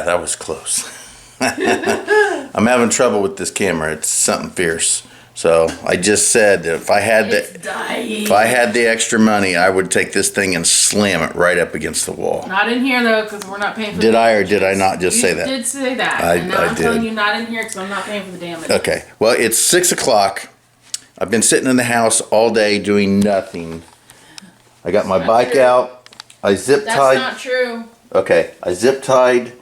that was close. I'm having trouble with this camera. It's something fierce. So I just said that if I had the extra money, I would take this thing and slam it right up against the wall. Not in here though, because we're not paying for. Did I or did I not just say that? You did say that. And now I'm telling you not in here because I'm not paying for the damage. Okay. Well, it's 6 o'clock. I've been sitting in the house all day doing nothing. I got my bike out. I zip tied. That's not true. Okay. I zip tied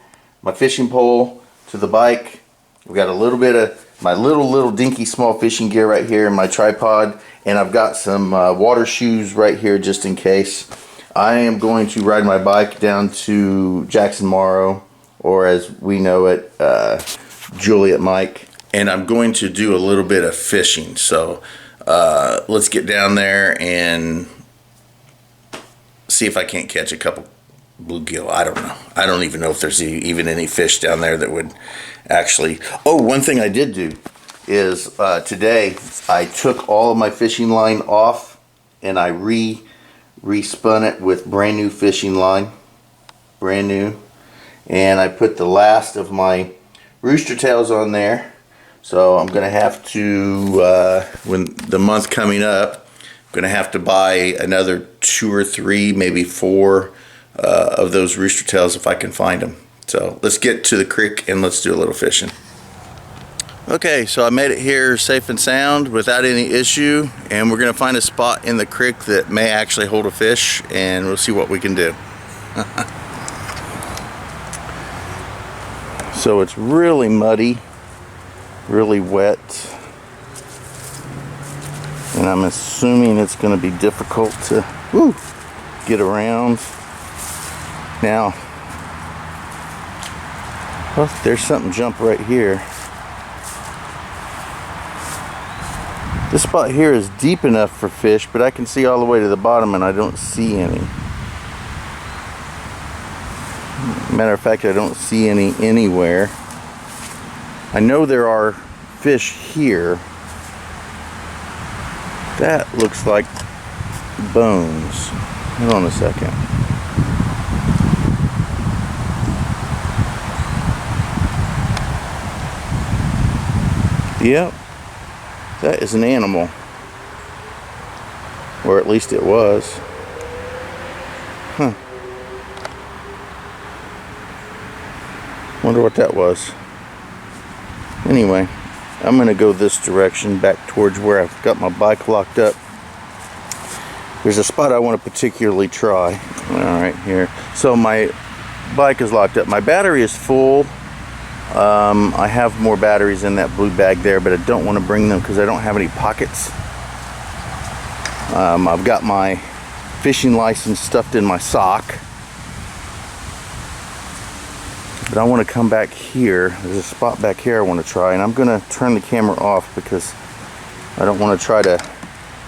my fishing pole to the bike. We've got a little bit of my little dinky small fishing gear right here in my tripod, and I've got some water shoes right here just in case. I am going to ride my bike down to Jackson Morrow, or as we know it, Juliet Mike, and I'm going to do a little bit of fishing. So let's get down there and see if I can't catch a couple bluegill. I don't know. I don't even know if there's even any fish down there that would actually. Oh, one thing I did do is today I took all of my fishing line off and I respun it with brand new fishing line, brand new, and I put the last of my rooster tails on there. So I'm gonna have to when the month coming up, I'm gonna have to buy another 2 or 3, maybe 4 of those rooster tails if I can find them. So let's get to the creek and let's do a little fishing. Okay, so I made it here safe and sound without any issue, and we're gonna find a spot in the creek that may actually hold a fish, and we'll see what we can do. So it's really muddy, really wet, and I'm assuming it's gonna be difficult to get around. Now, oh, there's something jump right here. This spot here is deep enough for fish, but I can see all the way to the bottom and I don't see any. Matter of fact, I don't see any anywhere. I know there are fish here. That looks like bones. Hold on a second. Yep, that is an animal, or at least it was. Huh. Wonder what that was. Anyway, I'm gonna go this direction back towards where I've got my bike locked up. There's a spot I want to particularly try. All right, here. So my bike is locked up. My battery is full. I have more batteries in that blue bag there, but I don't want to bring them because I don't have any pockets. I've got my fishing license stuffed in my sock, but I want to come back here. There's a spot back here I want to try, and I'm going to turn the camera off because I don't want to try to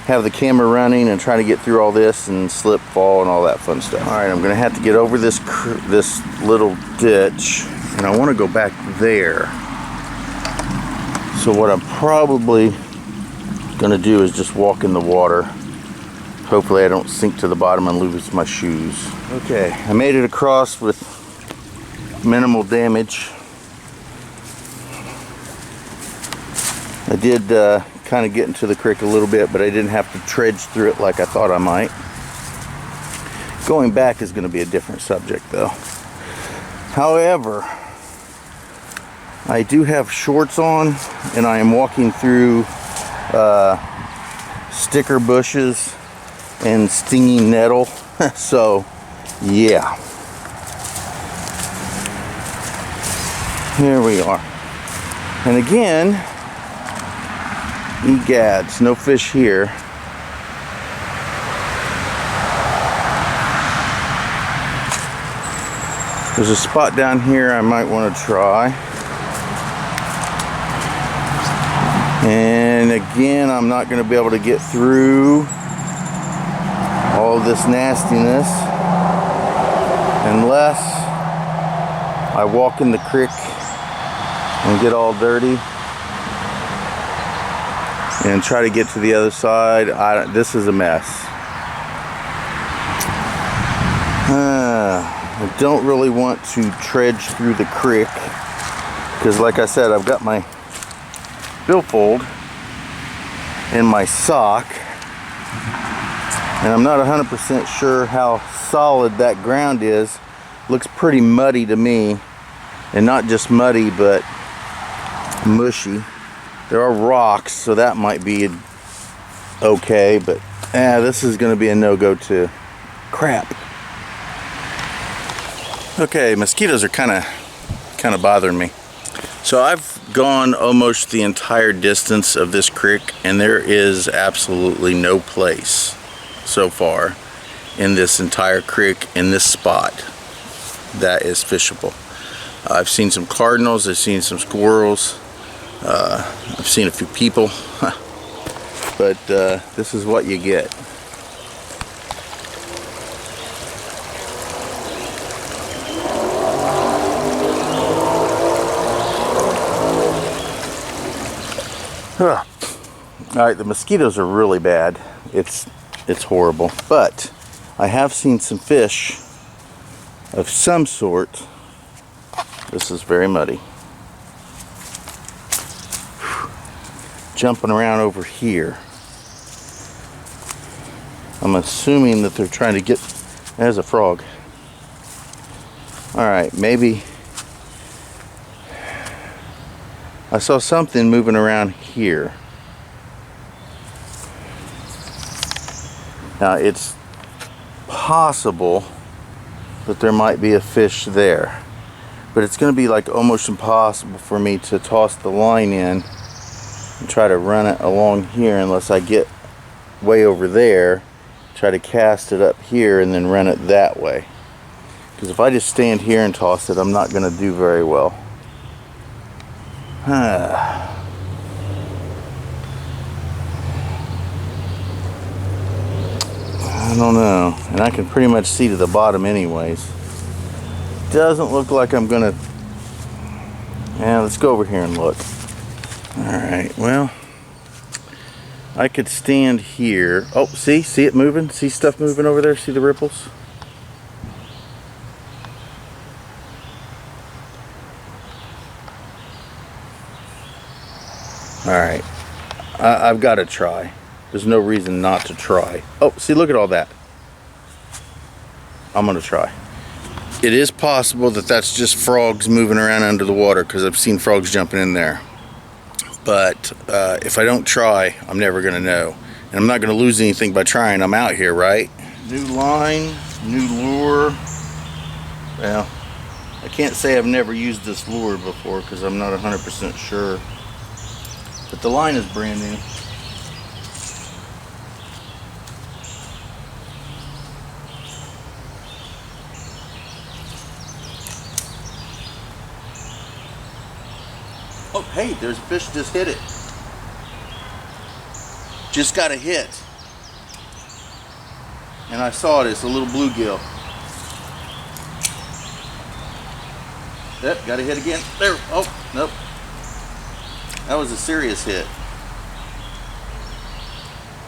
have the camera running and try to get through all this and slip, fall, and all that fun stuff. All right, I'm going to have to get over this little ditch, and I want to go back there. So what I'm probably going to do is just walk in the water. Hopefully I don't sink to the bottom and lose my shoes. Okay, I made it across with minimal damage. I did kind of get into the creek a little bit, but I didn't have to trudge through it like I thought I might. Going back is going to be a different subject though. However, I do have shorts on and I am walking through sticker bushes and stinging nettle. So yeah, here we are. And again, egads, no fish here. There's a spot down here I might want to try. And again, I'm not going to be able to get through all this nastiness unless I walk in the creek and get all dirty and try to get to the other side. This is a mess. I don't really want to trudge through the creek because, like I said, I've got my billfold in my sock, and I'm not 100% sure how solid that ground is. Looks pretty muddy to me, and not just muddy but mushy. There are rocks, so that might be okay, but this is going to be a no-go too. Crap. Okay, mosquitoes are kind of bothering me. So I've gone almost the entire distance of this creek, and there is absolutely no place so far in this entire creek, in this spot, that is fishable. I've seen some cardinals, I've seen some squirrels, I've seen a few people, but this is what you get. Alright, the mosquitoes are really bad. It's horrible. But I have seen some fish of some sort. This is very muddy. Jumping around over here. I'm assuming that they're trying to get... There's a frog. Alright, maybe... I saw something moving around here. Now it's possible that there might be a fish there, but it's going to be like almost impossible for me to toss the line in and try to run it along here unless I get way over there, try to cast it up here and then run it that way. Because if I just stand here and toss it, I'm not going to do very well. I don't know, and I can pretty much see to the bottom anyways. Doesn't look like I'm gonna... Yeah, let's go over here and look. Alright, well, I could stand here. Oh, see it moving? See stuff moving over there? See the ripples? Alright, I've got to try. There's no reason not to try. Oh, see, look at all that. I'm going to try. It is possible that that's just frogs moving around under the water, because I've seen frogs jumping in there. But if I don't try, I'm never going to know. And I'm not going to lose anything by trying. I'm out here, right? New line, new lure. Well, I can't say I've never used this lure before because I'm not 100% sure. But the line is brand new. Oh, hey, there's a fish just hit it. Just got a hit. And I saw it, it's a little bluegill. Yep, got a hit again. There, oh, nope. That was a serious hit.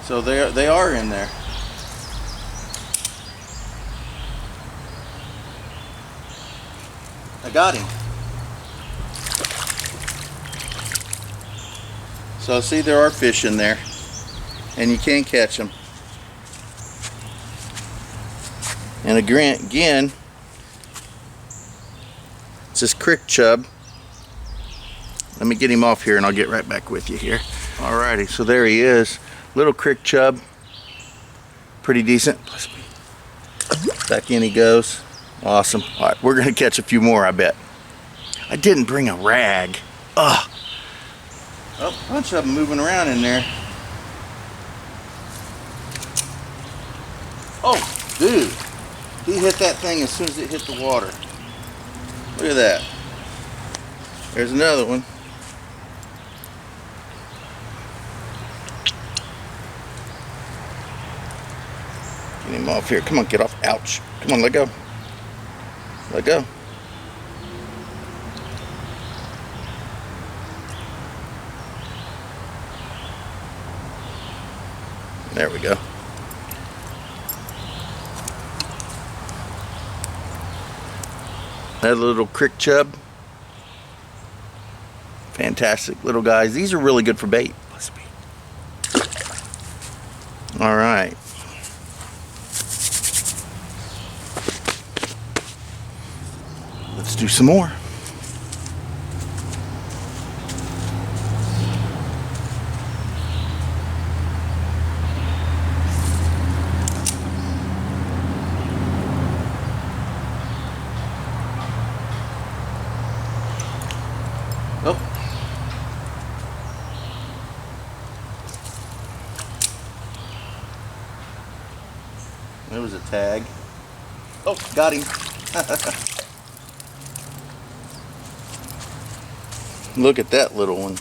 So they are in there. I got him. So see, there are fish in there, and you can catch them. And again, it's this Creek Chub. Let me get him off here and I'll get right back with you here. Alrighty, so there he is. Little Creek Chub. Pretty decent. Back in he goes. Awesome. Alright, we're gonna catch a few more, I bet. I didn't bring a rag. Ugh. Oh, a bunch of them moving around in there. Oh, dude. He hit that thing as soon as it hit the water. Look at that. There's another one. Get him off here. Come on, get off. Ouch. Come on, let go. Let go. There we go. That little Creek Chub. Fantastic little guys. These are really good for bait. All right. Let's do some more. Oh. There was a tag. Oh, got him. Look at that little one.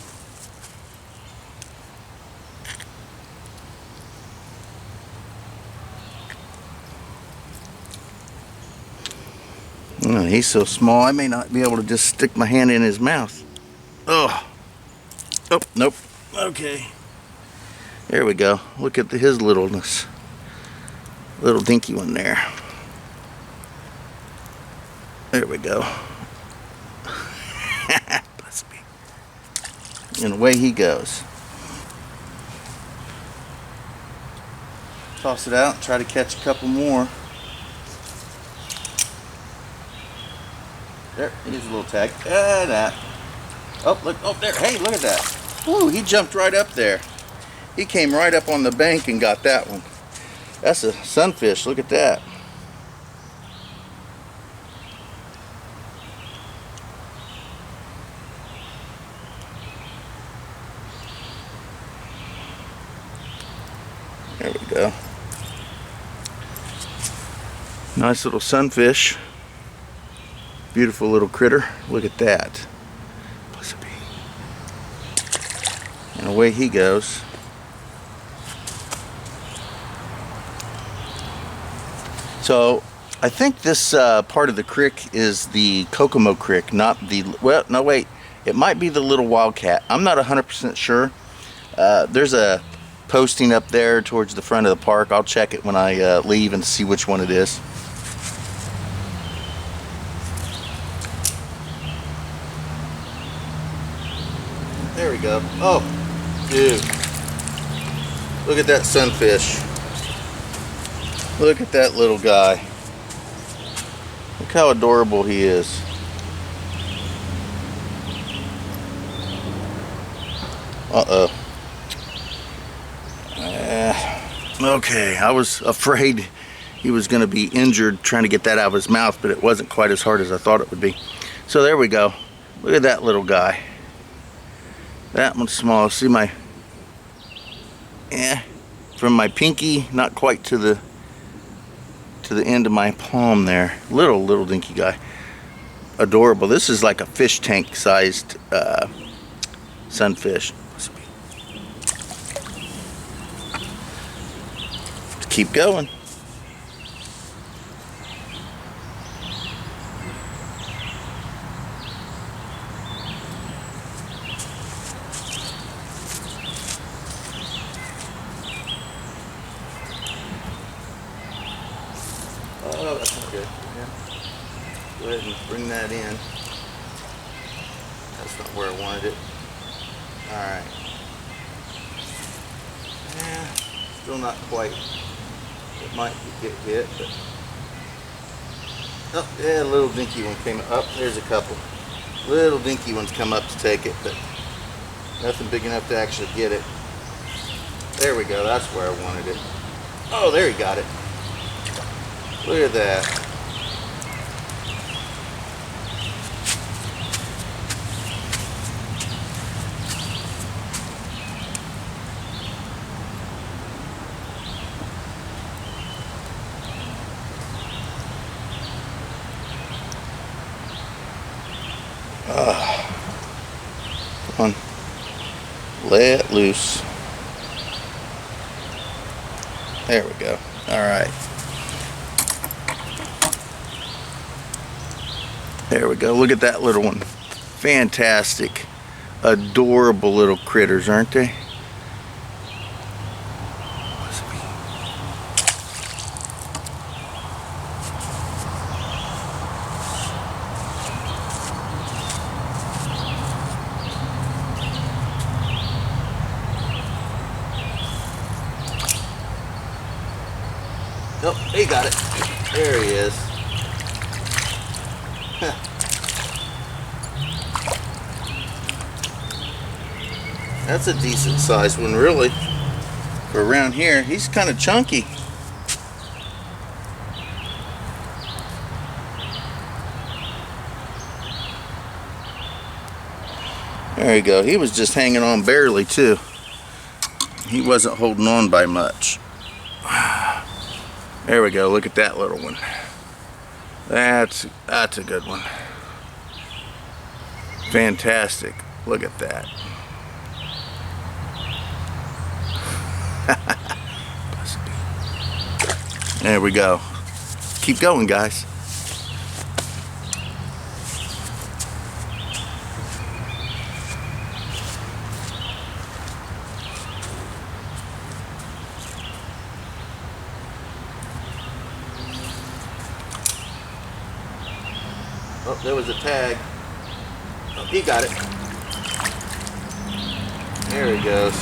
Oh, he's so small I may not be able to just stick my hand in his mouth. Oh. Oh, nope. Okay. There we go. Look at his littleness. Little dinky one there. There we go. And away he goes. Toss it out, try to catch a couple more. There, here's a little tag. And that. Oh, look, oh, there. Hey, look at that. Woo, he jumped right up there. He came right up on the bank and got that one. That's a sunfish, look at that. There we go. Nice little sunfish. Beautiful little critter. Look at that. And away he goes. So I think this part of the creek is the Kokomo Creek, not the, well, no wait, it might be the little Wildcat. I'm not 100% sure. There's a posting up there towards the front of the park. I'll check it when I leave and see which one it is. There we go. Oh, dude. Look at that sunfish. Look at that little guy. Look how adorable he is. Uh-oh. Okay, I was afraid he was going to be injured trying to get that out of his mouth, but it wasn't quite as hard as I thought it would be. So there we go. Look at that little guy. That one's small. See my, from my pinky, not quite to the end of my palm there. Little dinky guy. Adorable. This is like a fish tank sized sunfish. Let's keep going. Oh, that's not good. Yeah. Go ahead and bring that in. That's not where I wanted it. Alright. Yeah, still not quite. It might get hit, but. Oh, yeah, a little dinky one came up. Oh, there's a couple. Little dinky ones come up to take it, but nothing big enough to actually get it. There we go. That's where I wanted it. Oh, there he got it. Look at that. Come on. Let loose. There we go. All right. There we go. Look at that little one. Fantastic. Adorable little critters, aren't they? Oh, he got it. There he is. That's a decent sized one, really. For around here, he's kind of chunky. There you go. He was just hanging on barely too. He wasn't holding on by much. There we go. Look at that little one. That's a good one. Fantastic. Look at that. There we go. Keep going, guys. Oh, there was a tag. Oh, he got it. There he goes.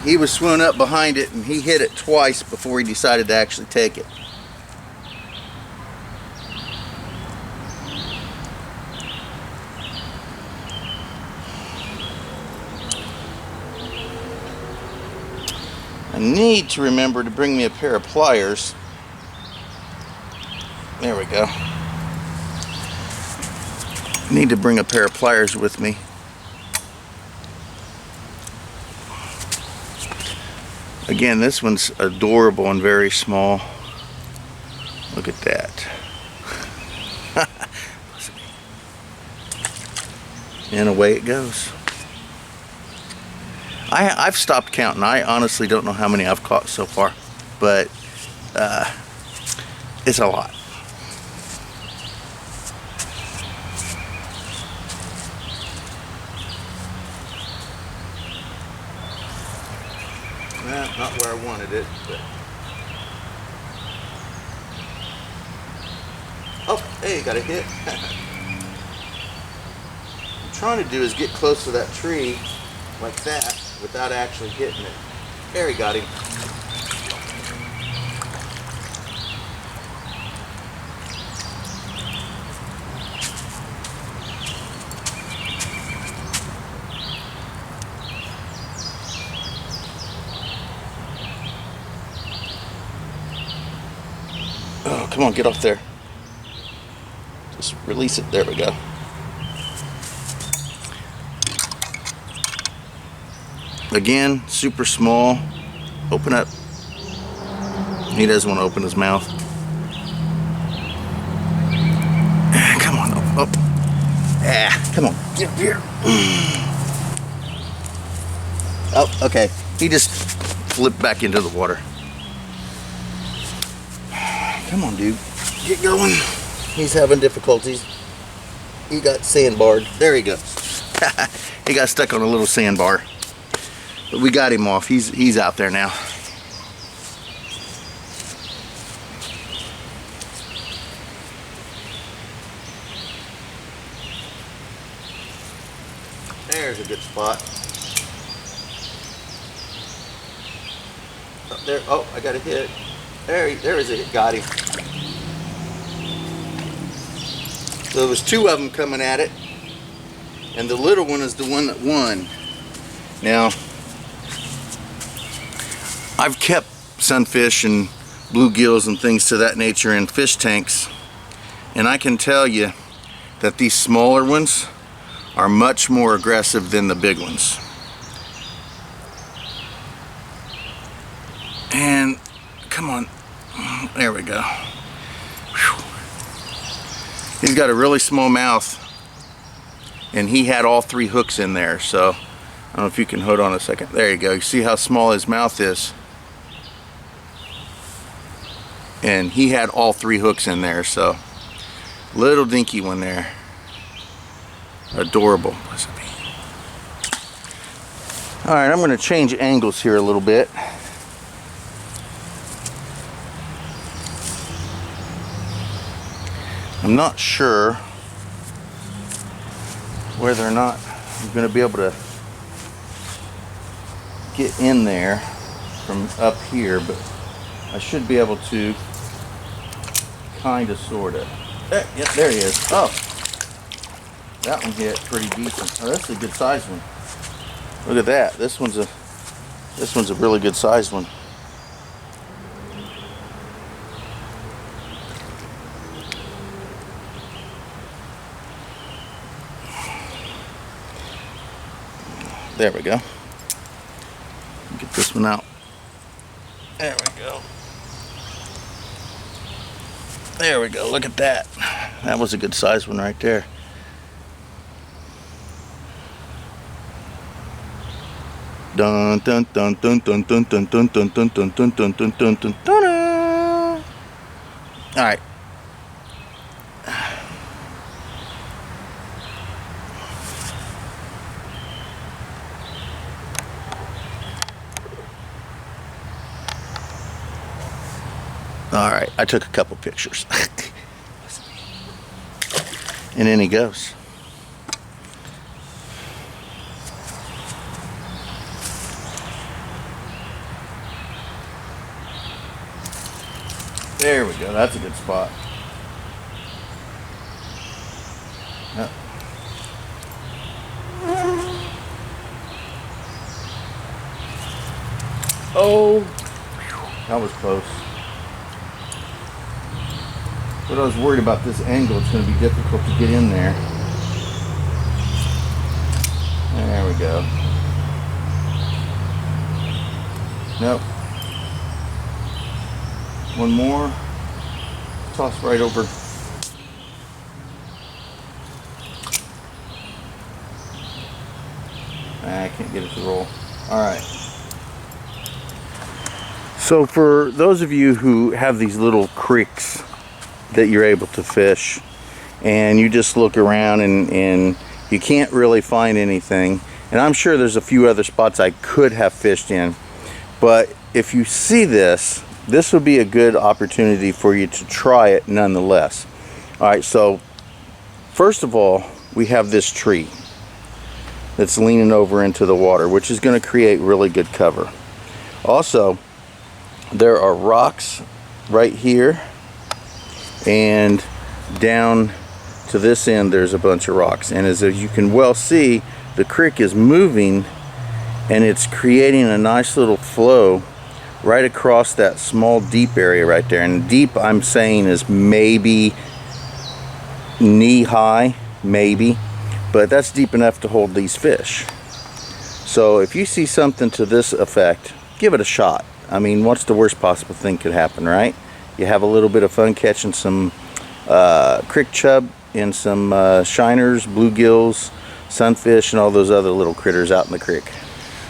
He was swimming up behind it and he hit it twice before he decided to actually take it. I need to remember to bring me a pair of pliers. There we go. I need to bring a pair of pliers with me. Again, this one's adorable and very small. Look at that. And away it goes. I've stopped counting. I honestly don't know how many I've caught so far, but it's a lot. Not where I wanted it, but... Oh, hey, got a hit. What I'm trying to do is get close to that tree like that without actually hitting it. There, he got him. Oh, come on, get off there. Just release it. There we go. Again, super small. Open up. He doesn't want to open his mouth. Come on. Oh. Come on. Get up here. Oh, okay. He just flipped back into the water. Come on, dude. Get going. He's having difficulties. He got sandbarred. There he goes. He got stuck on a little sandbar. But we got him off. He's out there now. There's a good spot. Up there. Oh, I got a hit. There is a hit. Got him. So there was two of them coming at it, and the little one is the one that won. Now, I've kept sunfish and bluegills and things to that nature in fish tanks, and I can tell you that these smaller ones are much more aggressive than the big ones. And come on, there we go. Whew. He's got a really small mouth, and he had all three hooks in there, so I don't know if you can hold on a second. There you go. You see how small his mouth is? And he had all three hooks in there, so little dinky one there. Adorable. Alright, I'm going to change angles here a little bit. I'm not sure whether or not I'm going to be able to get in there from up here, but I should be able to kind of, sort of. Yep, there he is. Oh, that one hit pretty decent. Oh, that's a good sized one. Look at that. This one's a really good sized one. There we go. Get this one out. There we go. There we go. Look at that. That was a good sized one right there. Dun dun dun dun dun dun dun dun dun dun dun dun dun dun dun dun dun. All right. All right, I took a couple pictures. And in he goes. There we go, that's a good spot. Yep. Oh, that was close. But I was worried about this angle. It's going to be difficult to get in there. There we go. Nope. One more. Toss right over. I can't get it to roll. Alright. So for those of you who have these little creeks that you're able to fish, and you just look around and you can't really find anything, and I'm sure there's a few other spots I could have fished in, but if you see this would be a good opportunity for you to try it nonetheless. Alright, so first of all, we have this tree that's leaning over into the water, which is going to create really good cover. Also, there are rocks right here, and down to this end there's a bunch of rocks, and as you can well see, the creek is moving and it's creating a nice little flow right across that small deep area right there. And deep, I'm saying, is maybe knee high, maybe, but that's deep enough to hold these fish. So if you see something to this effect, give it a shot. I mean, what's the worst possible thing could happen, right? You have a little bit of fun catching some creek chub and some shiners, bluegills, sunfish, and all those other little critters out in the creek.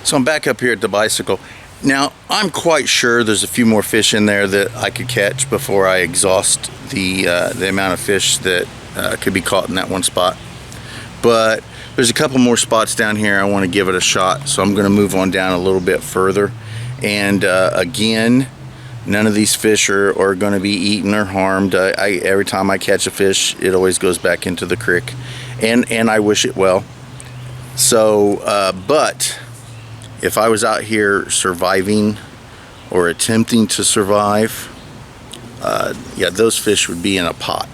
So I'm back up here at the bicycle. Now, I'm quite sure there's a few more fish in there that I could catch before I exhaust the amount of fish that could be caught in that one spot. But there's a couple more spots down here I want to give it a shot, so I'm going to move on down a little bit further. And again, none of these fish are going to be eaten or harmed. Every time I catch a fish, it always goes back into the creek, and I wish it well. So, but if I was out here surviving or attempting to survive, yeah, those fish would be in a pot.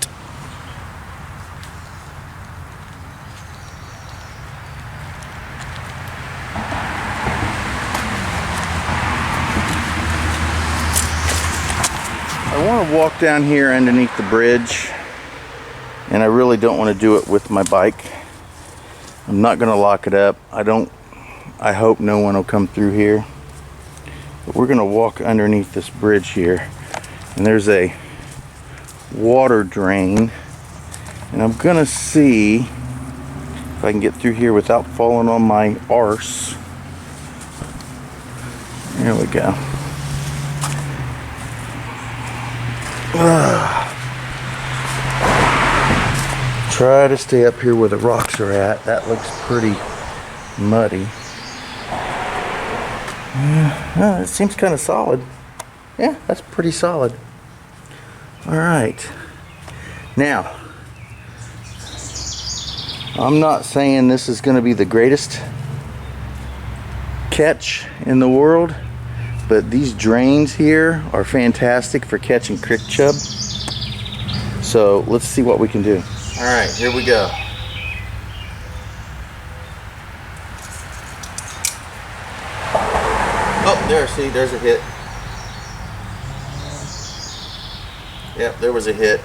I want to walk down here underneath the bridge, and I really don't want to do it with my bike. I'm not going to lock it up. I hope no one will come through here. But we're going to walk underneath this bridge here, and there's a water drain, and I'm going to see if I can get through here without falling on my arse. There we go. Try to stay up here where the rocks are at. That looks pretty muddy. Yeah, it seems kind of solid. Yeah, that's pretty solid. Alright. Now, I'm not saying this is going to be the greatest catch in the world, but these drains here are fantastic for catching creek chub. So let's see what we can do. All right, here we go. Oh, there, see, there's a hit. Yep, there was a hit.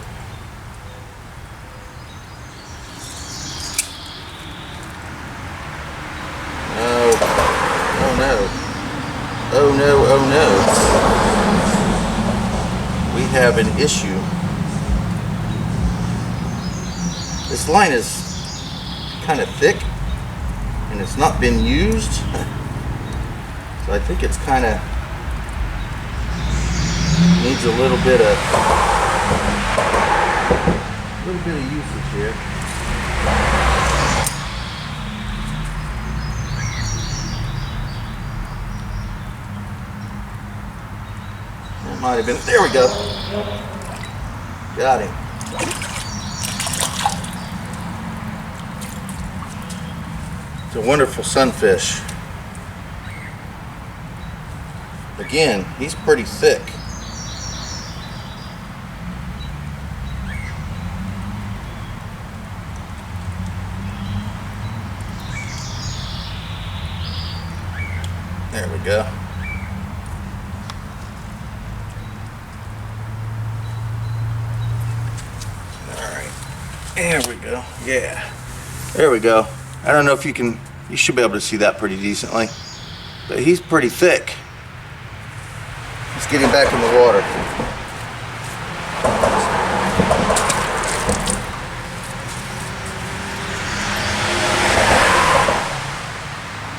Oh no. Oh no, oh no. We have an issue. This line is kind of thick and it's not been used. So I think it's kind of needs a little bit of usage here. It might have been. There we go. Got him. It's a wonderful sunfish. Again, he's pretty thick. There we go. Alright. There we go. Yeah. There we go. I don't know if you should be able to see that pretty decently. But he's pretty thick. Let's get him back in the water.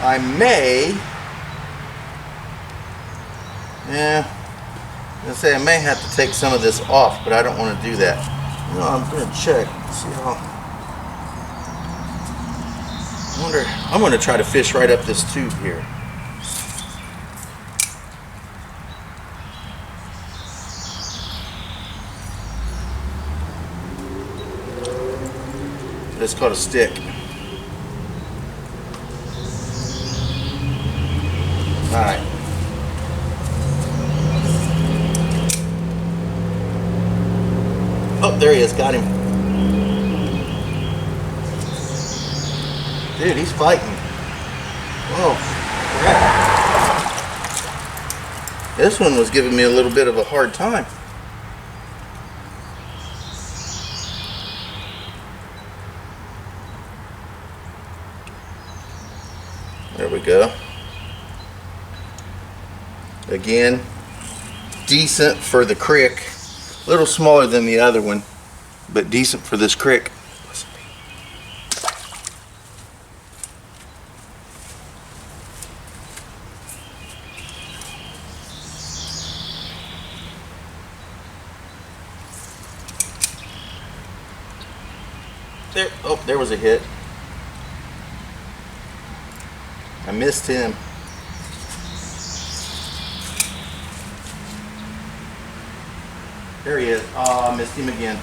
I may, I may have to take some of this off, but I don't want to do that. No, I'm going to check. See how. I'm going to try to fish right up this tube here. It's called a stick. Alright. Oh, there he is. Got him. Dude, he's fighting. Whoa. Crap. This one was giving me a little bit of a hard time. There we go. Again, decent for the creek. A little smaller than the other one, but decent for this creek. There, oh, there was a hit. I missed him. There he is. Oh, I missed him again.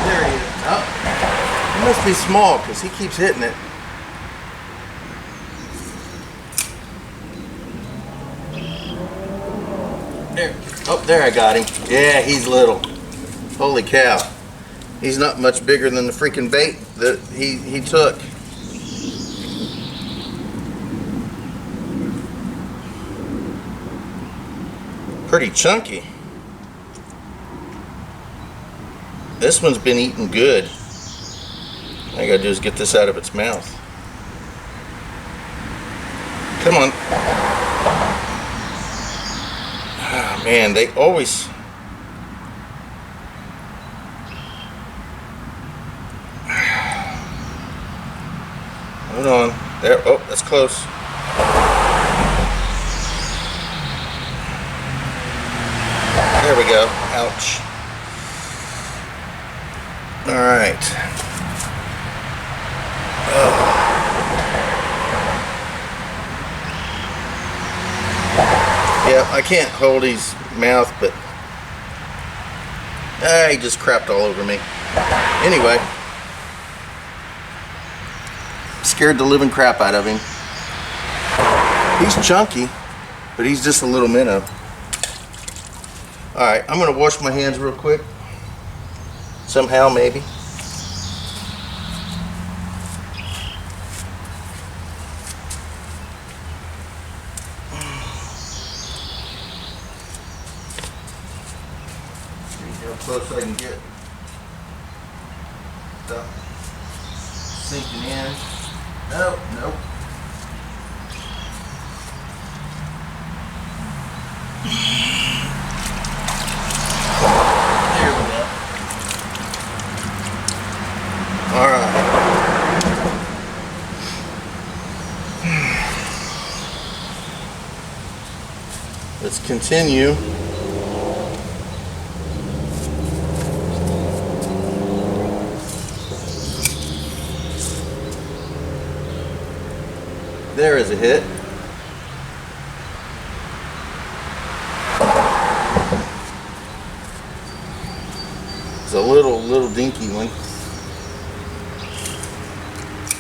There he is. Oh, he must be small because he keeps hitting it. There. Oh, there I got him. Yeah, he's little. Holy cow. He's not much bigger than the freaking bait that he took. Pretty chunky. This one's been eating good. All I gotta do is get this out of its mouth. Come on. Ah, man, they always... Hold on. There. Oh, that's close. There we go. Ouch. All right. Oh. Yeah, I can't hold his mouth, but he just crapped all over me. Anyway, scared the living crap out of him. He's chunky, but he's just a little minnow. Alright, I'm going to wash my hands real quick. Somehow, maybe. See how close I can get. Stuff sinking in. Nope, nope. There we go. Alright. Let's continue. There is a hit. It's a little dinky one.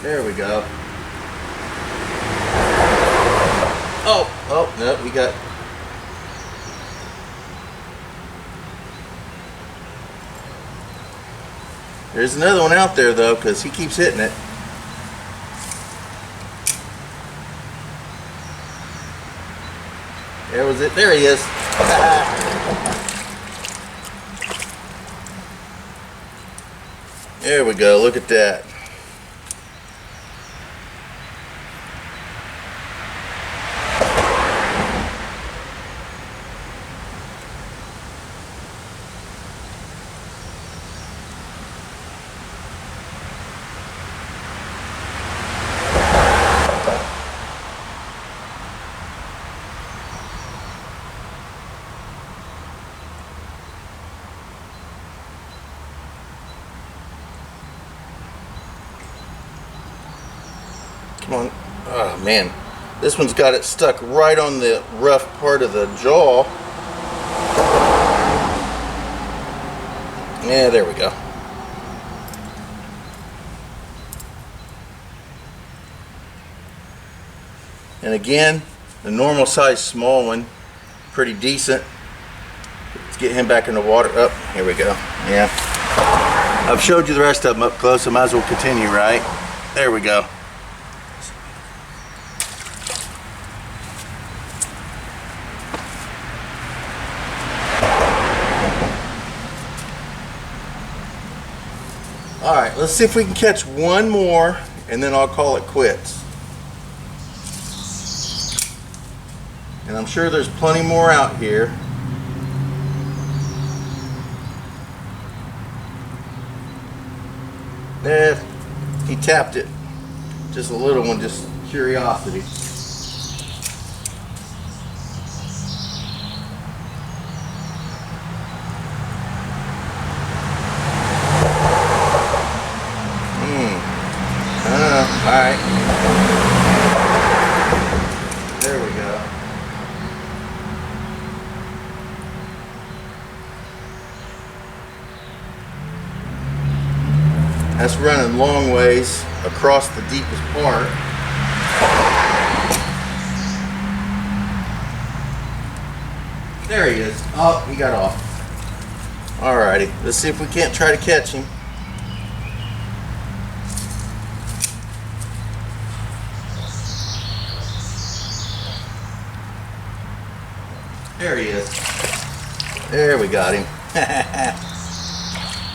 There we go. Oh, no, we got. There's another one out there though, because he keeps hitting it. There was it. There he is. There we go. Look at that. Come on. Oh man, this one's got it stuck right on the rough part of the jaw. Yeah, there we go. And again, the normal size small one, pretty decent. Let's get him back in the water. Oh, here we go. Yeah. I've showed you the rest of them up close, so I might as well continue, right? There we go. Alright, let's see if we can catch one more and then I'll call it quits. And I'm sure there's plenty more out here. He tapped it. Just a little one, just curiosity. Alright. There we go. That's running long ways across the deepest part. There he is. Oh, he got off. Alrighty. Let's see if we can't try to catch him. There he is. There we got him.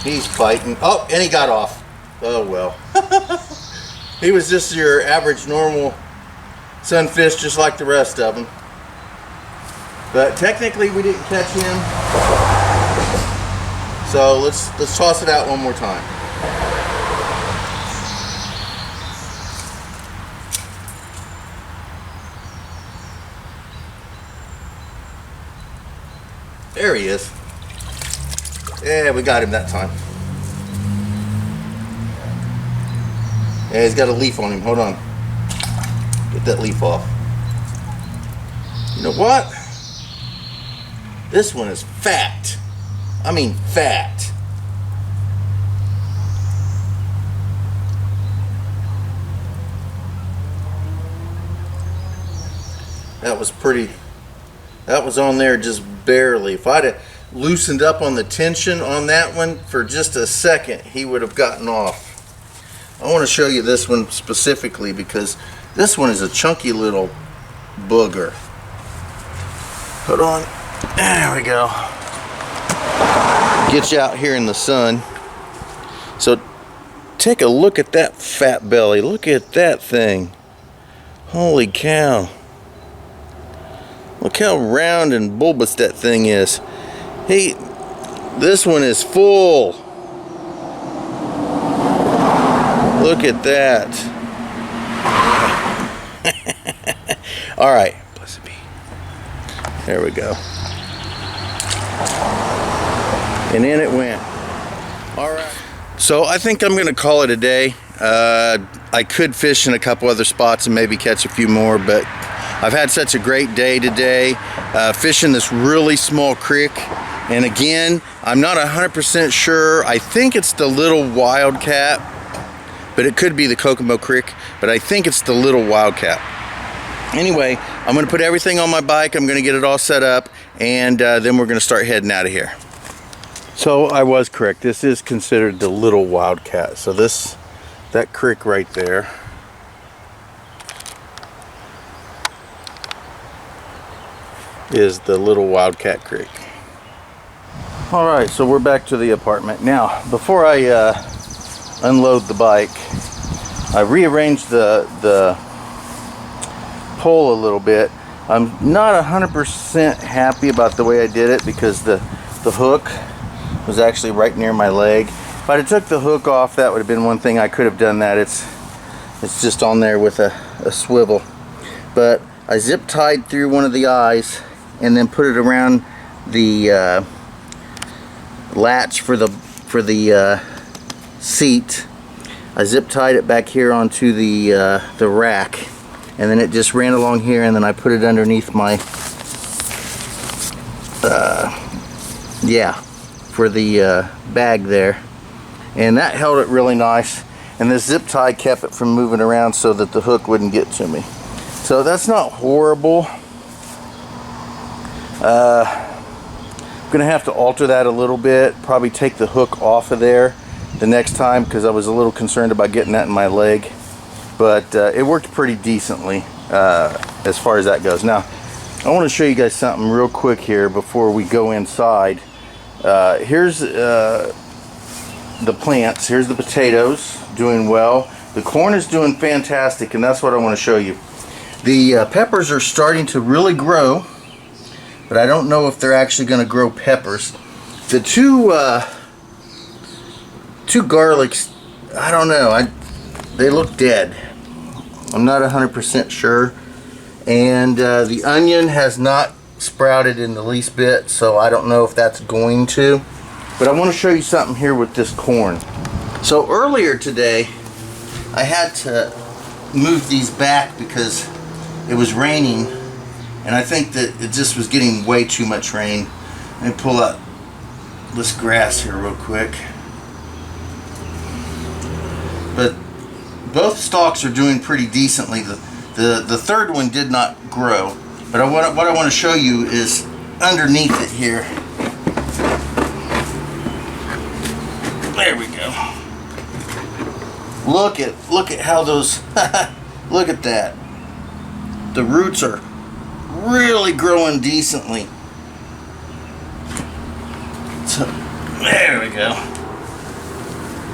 He's fighting. Oh, and he got off. Oh well. He was just your average normal sunfish, just like the rest of them. But technically we didn't catch him. So let's toss it out one more time. There he is. Yeah, we got him that time. Yeah, he's got a leaf on him. Hold on. Get that leaf off. You know what? This one is fat. I mean fat. That was pretty, that was on there just barely. If I'd have loosened up on the tension on that one for just a second, he would have gotten off. I want to show you this one specifically because this one is a chunky little booger. Hold on. There we go. Get you out here in the sun. So take a look at that fat belly. Look at that thing. Holy cow. Look how round and bulbous that thing is. Hey, this one is full. Look at that. All right. Blessed be. There we go. And in it went. All right. So I think I'm going to call it a day. I could fish in a couple other spots and maybe catch a few more, but I've had such a great day today fishing this really small creek. And again, I'm not 100% sure. I think it's the little Wildcat, but it could be the Kokomo Creek, but I think it's the little Wildcat. Anyway, I'm going to put everything on my bike. I'm going to get it all set up, and then we're going to start heading out of here. So I was correct. This is considered the little Wildcat. So that creek right there is the little Wildcat Creek. All right, so we're back to the apartment. Now, before I unload the bike, I rearranged the pole a little bit. I'm not 100% happy about the way I did it because the hook was actually right near my leg. If I'd have took the hook off, that would have been one thing. I could have done that. It's just on there with a swivel. But I zip tied through one of the eyes and then put it around the latch for the seat. I zip tied it back here onto the rack, and then it just ran along here, and then I put it underneath my for the bag there, and that held it really nice. And this zip tie kept it from moving around so that the hook wouldn't get to me. So that's not horrible. I'm gonna have to alter that a little bit, probably take the hook off of there the next time because I was a little concerned about getting that in my leg, but it worked pretty decently as far as that goes. Now I want to show you guys something real quick here before we go inside. Here's the plants. Here's the potatoes doing well. The corn is doing fantastic, and that's what I want to show you. The peppers are starting to really grow, but I don't know if they're actually going to grow peppers. The two garlics, I don't know. They look dead. I'm not 100% sure. And the onion has not sprouted in the least bit, so I don't know if that's going to. But I want to show you something here with this corn. So earlier today, I had to move these back because it was raining, and I think that it just was getting way too much rain. Let me pull up this grass here real quick. But both stalks are doing pretty decently. The third one did not grow, but what I want to show you is underneath it here. There we go. Look at how those look at that. The roots are really growing decently. So there we go.